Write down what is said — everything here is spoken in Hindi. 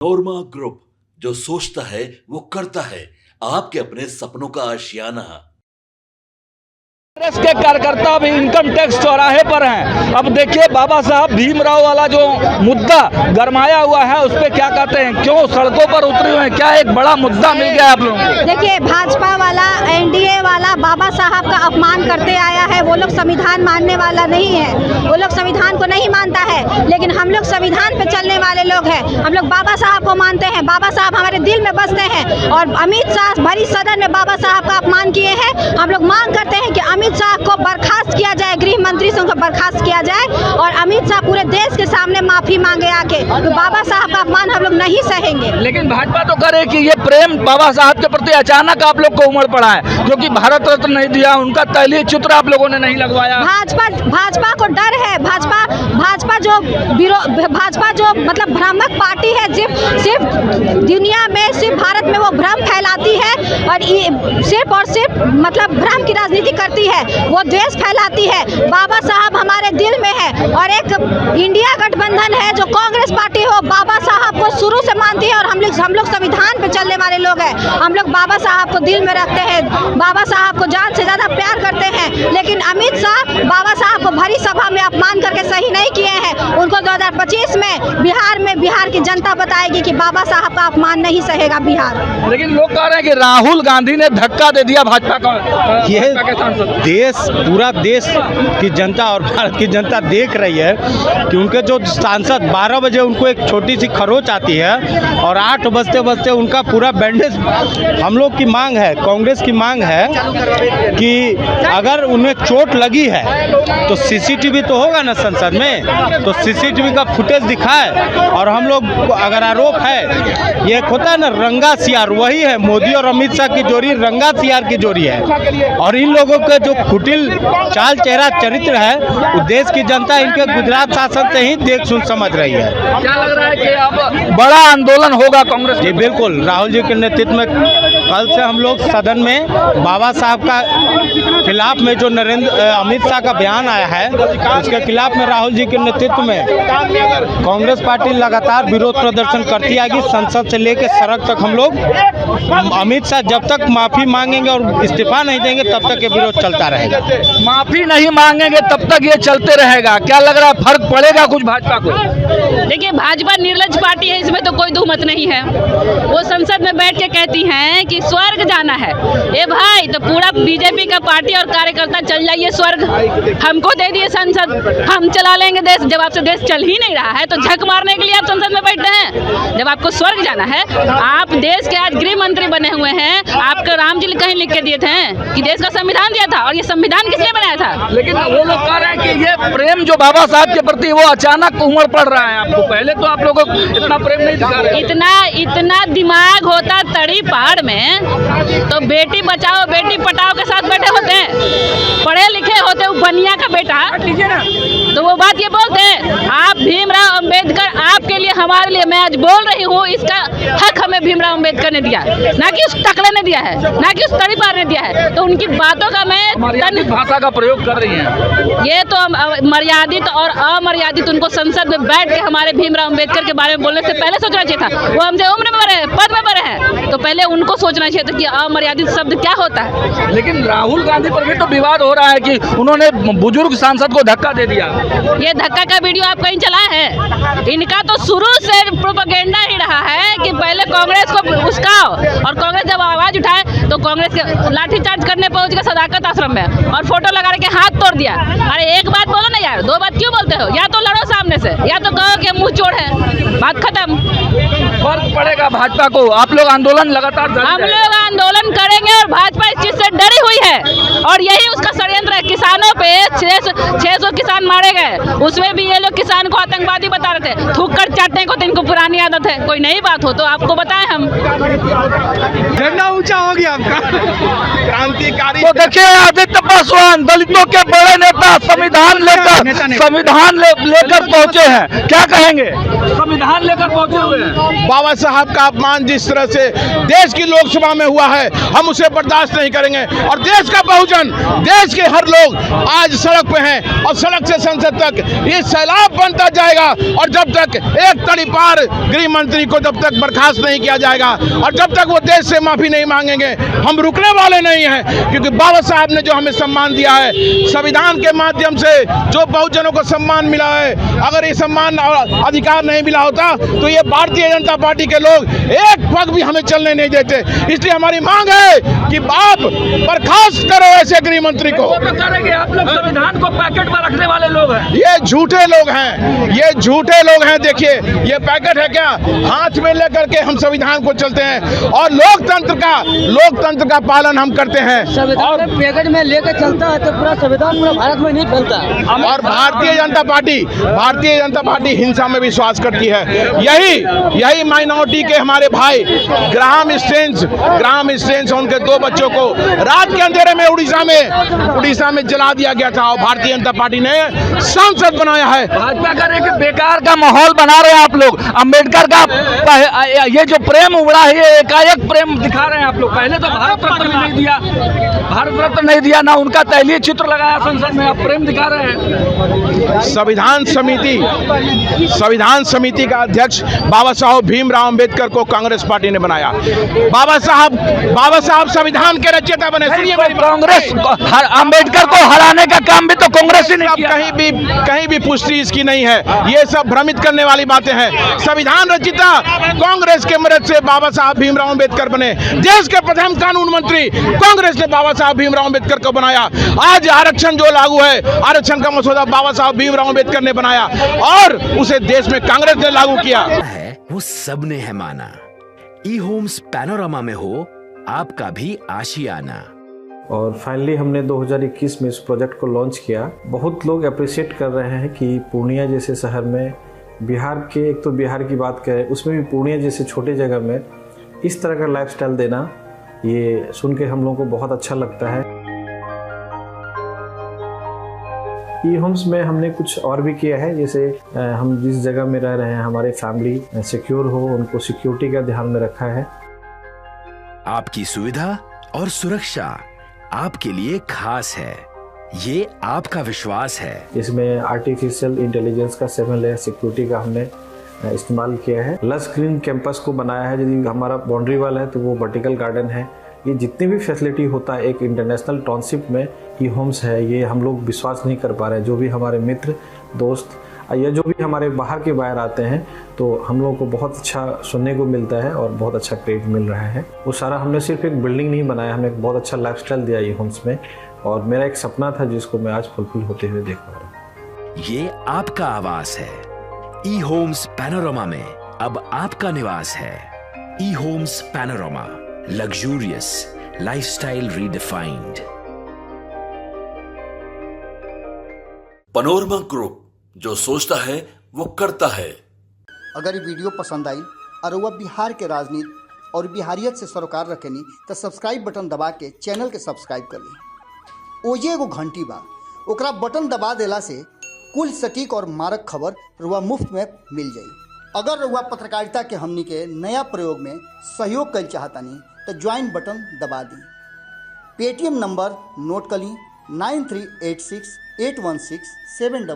नोरमा ग्रुप, जो सोचता है वो करता है। आपके अपने सपनों का आशियाना। कांग्रेस के कार्यकर्ता भी इनकम टैक्स चौराहे पर हैं। अब देखिए बाबा साहब भीमराव वाला जो मुद्दा गरमाया हुआ है उस पर क्या कहते हैं, क्यों सड़कों पर उतरे हुए हैं, क्या एक बड़ा मुद्दा मिल गया आप लोगों को? देखिए, भाजपा वाला एनडीए वाला बाबा साहब का अपमान करते आया है। वो लोग संविधान मानने वाला नहीं है, वो लोग संविधान को नहीं मानता है, लेकिन हम लोग संविधान पे चलने वाले लोग हैं। हम लोग बाबा साहब को मानते हैं, बाबा साहब हमारे दिल में बसते हैं। और अमित शाह भरी सदन में बाबा साहब का अपमान किए हैं। हम लोग मांग करते हैं कि अमित शाह को बर्खास्त किया जाए, गृह मंत्री से उनको बर्खास्त किया जाए और अमित शाह पूरे देश के सामने माफी मांगे आके। तो बाबा साहब का अपमान हम लोग नहीं सहेंगे। लेकिन भाजपा तो करे कि ये प्रेम बाबा साहब के प्रति अचानक आप लोग को उमड़ पड़ा है, क्योंकि भारत रत्न नहीं दिया, उनका तैलीय चित्र आप लोगों ने नहीं लगवाया। भाजपा को डर है। भाजपा जो मतलब भ्रामक पार्टी है, सिर्फ दुनिया में, सिर्फ भारत में वो भ्रम फैलाती है और सिर्फ मतलब भ्रम की राजनीति करती है, वो द्वेष फैलाती है। बाबा साहब हमारे दिल में है और एक इंडिया गठबंधन है जो कांग्रेस पार्टी हो, बाबा साहब को शुरू से मानती है और हम लोग संविधान पे चलने वाले लोग हैं। हम लोग बाबा साहब को दिल में रखते हैं, बाबा साहब को जान से ज्यादा प्यार करते हैं। लेकिन अमित शाह बाबा साहब को भरी सभा में अपमान करके सही नहीं किए हैं। उनको 2025 में बिहार की जनता बताएगी कि बाबा साहब का अपमान नहीं सहेगा बिहार। लेकिन लोग कह रहे हैं कि राहुल गांधी ने धक्का दे दिया भाजपा का। ये पूरा देश की जनता और भारत की जनता देख रही है कि उनके जो सांसद 12 बजे उनको एक छोटी सी खरोच आती है और 8 बजते बजते उनका पूरा बैंडेज। हम लोग की मांग है, कांग्रेस की मांग है कि अगर उन्हें चोट लगी है तो सीसीटीवी तो होगा ना संसद में, तो सीसीटीवी का फुटेज दिखाए। और हम लोग अगर आरोप है, ये होता है ना रंगा सियार, वही है मोदी और अमित शाह की जोड़ी, रंगा सियार की जोड़ी है। और इन लोगों के जो कुटिल चाल चेहरा चरित्र है, वो देश की जनता इनके गुजरात शासन से ही देख सुन समझ रही है। क्या लग रहा है कि अब बड़ा आंदोलन होगा कांग्रेस? जी बिल्कुल, राहुल जी के नेतृत्व में कल से हम लोग सदन में बाबा साहब का खिलाफ में जो अमित शाह का बयान आया है, उसके खिलाफ में राहुल जी के नेतृत्व में कांग्रेस पार्टी लगातार विरोध प्रदर्शन करती आएगी। संसद से लेकर सड़क तक हम लोग, अमित शाह जब तक माफी मांगेंगे और इस्तीफा नहीं देंगे तब तक ये विरोध चलता रहेगा। माफी नहीं मांगेंगे तब तक ये चलते रहेगा। क्या लग रहा है, फर्क पड़ेगा कुछ भाजपा को? देखिए, भाजपा निर्लज पार्टी है, इसमें तो कोई दुमत नहीं है। वो संसद में बैठ के कहती हैं कि स्वर्ग जाना है। ए भाई, तो पूरा बीजेपी का पार्टी और कार्यकर्ता चल जाइए स्वर्ग, हमको दे दिए संसद, हम चला लेंगे देश। जब आपसे देश चल ही नहीं रहा है तो झक मारने के लिए आप संसद में बैठते हैं। जब आपको स्वर्ग जाना है, आप देश के आज गृह मंत्री बने हुए हैं, आपको राम जी कहीं लिख के दिए थे कि देश का संविधान दिया था, और ये संविधान किसने बनाया था? लेकिन वो लोग कह रहे हैं कि ये प्रेम जो बाबा साहब के प्रति वो अचानक उमड़ पड़ रहा है आपको। पहले तो आप लोगों को इतना प्रेम नहीं दिखा रहे। इतना दिमाग होता तड़ी पहाड़ में तो बेटी बचाओ बेटी पटाओ के साथ बैठे होते हैं, पढ़े लिखे होते, वो बनिया का बेटा तो वो बात ये बोलते हैं। आप भीमराव अंबेडकर आपके लिए, हमारे लिए, मैं आज बोल रही हूँ, इसका हक हमें भीमराव अंबेडकर ने दिया, ना कि उस टकले ने दिया है, ना कि उस तड़ी पार ने दिया है। तो उनकी बातों का मैं भाषा का प्रयोग कर रही हैं। ये तो मर्यादित और अमर्यादित, उनको संसद में बैठ के हमारे भीमराव अंबेडकर के बारे में बोलने से पहले सोचना चाहिए था। वो हमसे उम्र में बड़े हैं, पद में बड़े हैं, तो पहले उनको सोचना चाहिए था कि अमर्यादित शब्द क्या होता है। लेकिन राहुल गांधी पर भी तो विवाद हो रहा है कि उन्होंने बुजुर्ग सांसद को धक्का दे दिया। ये धक्का का वीडियो आप कहीं चलाए हैं? इनका तो शुरू से प्रोपेगेंडा ही रहा है कि पहले कांग्रेस को उस्काओ, और कांग्रेस जब आवाज उठाए तो कांग्रेस के लाठीचार्ज करने पहुंच गए सदाकत आश्रम में और फोटो लगा के हाथ तोड़ दिया। अरे एक बात बोलो ना यार, दो बात क्यों बोलते हो? या तो लड़ो सामने से, या तो कहो कि मुंह चोर है, बात खत्म। फर्क पड़ेगा भाजपा को? आप लोग आंदोलन लगातार हम लोग आंदोलन करेंगे और भाजपा इस चीज से डरी हुई है और यही उसका षड्यंत्र है। किसानों पे 600 किसान मारे गए, उसमें भी ये लोग किसान को आतंकवादी बता रहे थे। थूक कर चाटने को तो इनको पुरानी आदत है, कोई नई बात हो तो आपको बताएं हम। झंडा ऊंचा हो गया आपका क्रांतिकारी। तो देखिए, आदित्य पासवान दलितों के बड़े नेता संविधान लेकर पहुंचे हैं, क्या कहेंगे? संविधान लेकर पहुंचे हुए हैं। बाबा साहब का अपमान जिस तरह से देश की लोकसभा में हुआ है, हम उसे बर्दाश्त नहीं करेंगे और देश का बहुजन बहुजन, देश के हर लोग आज सड़क पे हैं और सड़क से संसद तक ये सैलाब बनता जाएगा। और जब तक एक तड़ीपार गृह मंत्री को जब तक बर्खास्त नहीं किया जाएगा और जब तक वो देश से माफी नहीं मांगेंगे, हम रुकने वाले नहीं हैं। क्योंकि बाबा साहब ने जो हमें सम्मान दिया है, संविधान के माध्यम से जो बहुजनों को सम्मान मिला है, अगर ये सम्मान और अधिकार नहीं मिला होता तो ये भारतीय जनता पार्टी के लोग एक पग भी हमें चलने नहीं देते। इसलिए हमारी मांग है कि आप बर्खास्त करो ऐसे गृह मंत्री को। तो करेंगे आप लोग, संविधान को पैकेट में रखने वाले लोग हैं। ये झूठे लोग हैं, ये झूठे लोग हैं। देखिए ये पैकेट है क्या, हाथ में लेकर के हम संविधान को चलते हैं और लोकतंत्र का पालन हम करते हैं। और पैकेट में लेकर चलता है तो पूरा संविधान पूरा भारत में नहीं फैलता। और भारतीय जनता पार्टी हिंसा में विश्वास करती है। यही माइनॉरिटी के हमारे भाई ग्राहम स्टेन्स उनके 2 बच्चों को रात के अंधेरे में उड़ीसा में जला दिया गया था और भारतीय जनता पार्टी ने सांसद बनाया है। भाजपा कर रहे कि बेकार का माहौल बना रहे हैं आप लोग। अम्बेडकर का ये जो प्रेम उमड़ा है, ये एकाएक प्रेम दिखा रहे हैं आप लोग। पहले तो भारत रत्न नहीं दिया, ना उनका तैलीय चित्र लगाया संसद में, आप प्रेम दिखा रहे हैं। संविधान समिति का अध्यक्ष बाबा साहब भीमराव अंबेडकर को कांग्रेस पार्टी ने बनाया। बाबा साहब संविधान के रचयिता बने। सुनिए, कांग्रेस अंबेडकर को हराने का काम भी तो कांग्रेस ही ने किया। कहीं भी पुष्टि इसकी नहीं है। ये सब भ्रमित करने वाली बातें हैं। संविधान रचयिता कांग्रेस के मदद से बाबा साहब भीमराव अंबेडकर बने। देश के प्रथम कानून मंत्री कांग्रेस ने बाबा साहब भीमराव अंबेडकर को बनाया। आज आरक्षण जो लागू है, आरक्षण का मसौदा बाबा साहब भीमराव अंबेडकर ने बनाया और उसे देश में कांग्रेस ने लागू किया है। वो सबने है माना। ई होम्स पैनोरामा में हो आपका भी आशियाना। और फाइनली हमने 2021 में इस प्रोजेक्ट को लॉन्च किया। बहुत लोग अप्रिशिएट कर रहे हैं कि पूर्णिया जैसे शहर में, बिहार के, एक तो बिहार की बात करें उसमें भी पूर्णिया जैसे छोटे जगह में इस तरह का लाइफस्टाइल देना, ये सुन के हम लोगों को बहुत अच्छा लगता है। ई होम्स में हमने कुछ और भी किया है, जैसे हम जिस जगह में रह रहे हैं हमारे फैमिली सिक्योर हो, उनको सिक्योरिटी का ध्यान में रखा है। आपकी सुविधा और सुरक्षा आपके लिए खास है, ये आपका विश्वास है। इसमें आर्टिफिशियल इंटेलिजेंस का 7 लेयर सिक्योरिटी का हमने इस्तेमाल किया है। लस ग्रीन कैंपस को बनाया है। यदि हमारा बाउंड्री वाल है तो वो वर्टिकल गार्डन है। ये जितनी भी फैसिलिटी होता है एक इंटरनेशनल टाउनशिप में ई होम्स है, ये हम लोग विश्वास नहीं कर पा रहे हैं। जो भी हमारे मित्र दोस्त या जो भी हमारे बाहर के बाहर आते हैं तो हम लोगों को बहुत अच्छा सुनने को मिलता है और बहुत अच्छा क्रेडिट मिल रहा है। वो सारा हमने सिर्फ एक बिल्डिंग नहीं बनाया, हमें एक बहुत अच्छा लाइफस्टाइल दिया ई होम्स में और मेरा एक सपना था जिसको मैं आज फुलफिल होते हुए देख पा रहा हूँ। ये आपका आवास है। ई होम्स पैनोरामा में अब आपका निवास है। E homes panorama, luxurious lifestyle redefined. Panorama group, जो सोचता है वो करता है। अगर ये वीडियो पसंद आई और वह बिहार के राजनीति और बिहारियत से सरोकार रखेनी तो सब्सक्राइब बटन दबा के चैनल के सब्सक्राइब कर ली। ओजे एगो घंटी बा, ओकरा बटन दबा देला से कुल सटीक और मारक खबर रुआ मुफ्त में मिल जाई। अगर रुआ पत्रकारिता के हमनी के नया प्रयोग में सहयोग कर चाहतानी तो ज्वाइन बटन दबा दी। पेटीएम नंबर नोट कर ली 93868167